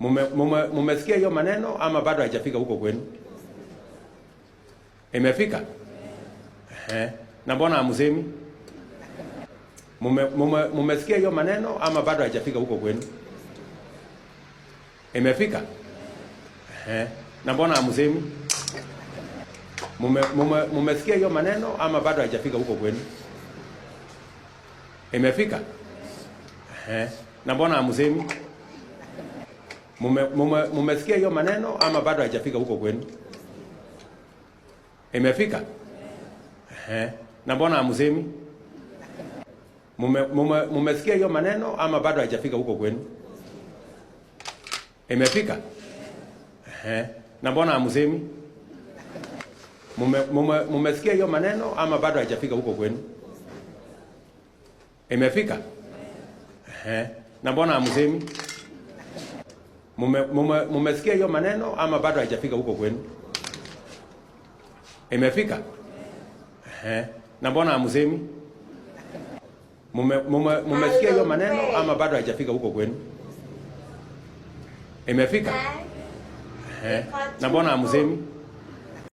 Mumesikia hiyo maneno ama bado haijafika huko kwenu? Imefika? Na mbona hamsemi? Mumesikia hiyo maneno ama bado haijafika huko kwenu? Imefika? Na mbona hamsemi? Mumesikia hiyo maneno ama bado haijafika huko kwenu? Imefika? Na mbona hamsemi? Mumesikia hiyo maneno ama bado haijafika huko kwenu? Imefika? Na mbona hamsemi? Mumesikia hiyo maneno ama bado haijafika huko kwenu? Imefika? Na mbona hamsemi? Mumesikia hiyo maneno ama bado haijafika huko kwenu? Imefika? Na mbona hamsemi? Mumesikia hiyo maneno ama bado haijafika huko kwenu? Imefika? Na mbona hamsemi? Mumesikia hiyo maneno ama bado haijafika huko kwenu? Imefika? Na mbona hamsemi?